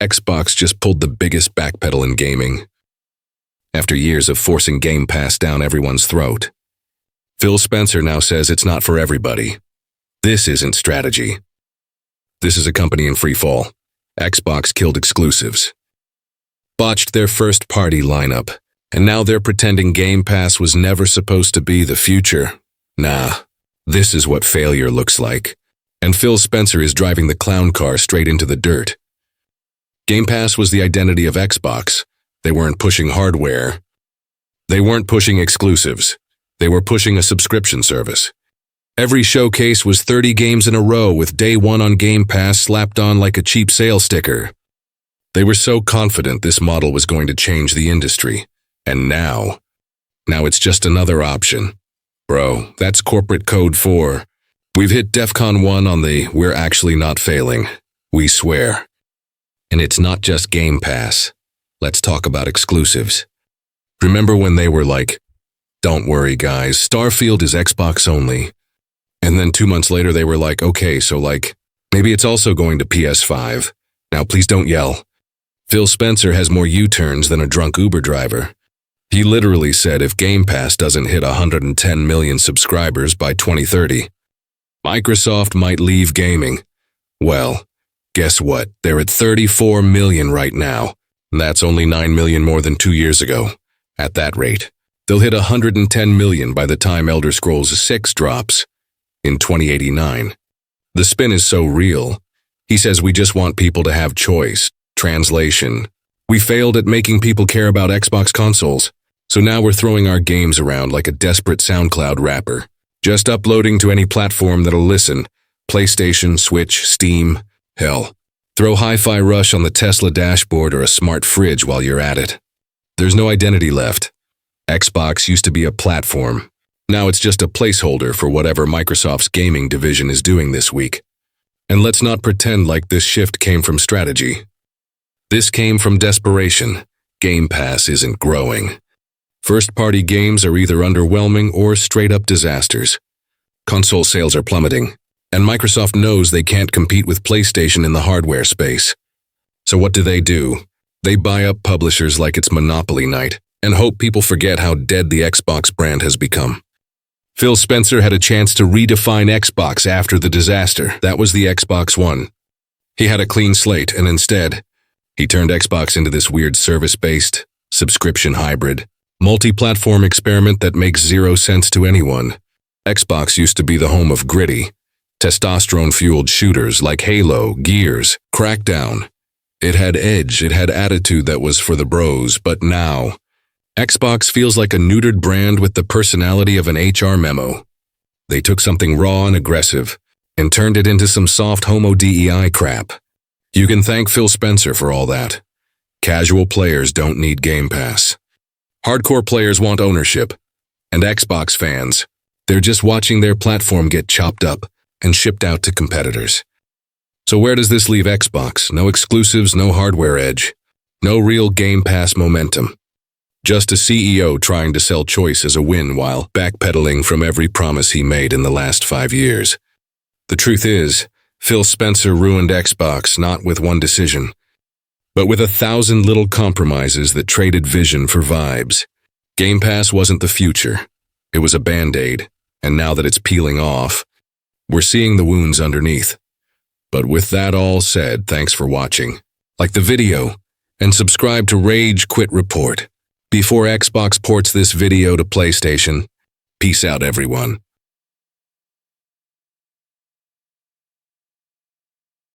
Xbox just pulled the biggest backpedal in gaming. After years of forcing Game Pass down everyone's throat, Phil Spencer now says it's not for everybody. This isn't strategy. This is a company in free fall. Xbox killed exclusives, botched their first-party lineup, and now they're pretending Game Pass was never supposed to be the future. Nah, this is what failure looks like. And Phil Spencer is driving the clown car straight into the dirt. Game Pass was the identity of Xbox. They weren't pushing hardware. They weren't pushing exclusives. They were pushing a subscription service. Every showcase was 30 games in a row with day one on Game Pass slapped on like a cheap sale sticker. They were so confident this model was going to change the industry. And now it's just another option. Bro, that's corporate code for, we've hit DEFCON 1 on the we're actually not failing. We swear. And it's not just Game Pass. Let's talk about exclusives. Remember when they were like, don't worry guys, Starfield is Xbox only. And then 2 months later they were like, okay, so like, maybe it's also going to PS5. Now please don't yell. Phil Spencer has more U-turns than a drunk Uber driver. He literally said if Game Pass doesn't hit 110 million subscribers by 2030, Microsoft might leave gaming. Well, guess what? They're at 34 million right now. That's only 9 million more than 2 years ago. At that rate, they'll hit 110 million by the time Elder Scrolls 6 drops in 2089. The spin is so real. He says we just want people to have choice. Translation. We failed at making people care about Xbox consoles, so now we're throwing our games around like a desperate SoundCloud rapper. Just uploading to any platform that'll listen. PlayStation, Switch, Steam, hell. Throw Hi-Fi Rush on the Tesla dashboard or a smart fridge while you're at it. There's no identity left. Xbox used to be a platform. Now it's just a placeholder for whatever Microsoft's gaming division is doing this week. And let's not pretend like this shift came from strategy. This came from desperation. Game Pass isn't growing. First-party games are either underwhelming or straight-up disasters. Console sales are plummeting, and Microsoft knows they can't compete with PlayStation in the hardware space. So what do? They buy up publishers like it's Monopoly night and hope people forget how dead the Xbox brand has become. Phil Spencer had a chance to redefine Xbox after the disaster. That was the Xbox One. He had a clean slate, and instead, he turned Xbox into this weird service-based, subscription hybrid, multi-platform experiment that makes zero sense to anyone. Xbox used to be the home of gritty, testosterone-fueled shooters like Halo, Gears, Crackdown. It had edge, it had attitude that was for the bros, but now, Xbox feels like a neutered brand with the personality of an HR memo. They took something raw and aggressive and turned it into some soft homo DEI crap. You can thank Phil Spencer for all that. Casual players don't need Game Pass. Hardcore players want ownership. And Xbox fans, they're just watching their platform get chopped up and shipped out to competitors. So where does this leave Xbox? No exclusives, no hardware edge. No real Game Pass momentum. Just a CEO trying to sell choice as a win while backpedaling from every promise he made in the last 5 years. The truth is, Phil Spencer ruined Xbox not with one decision, but with 1,000 little compromises that traded vision for vibes. Game Pass wasn't the future. It was a Band-Aid, and now that it's peeling off, we're seeing the wounds underneath. But with that all said, thanks for watching. Like the video, and subscribe to Rage Quit Report before Xbox ports this video to PlayStation. Peace out, everyone.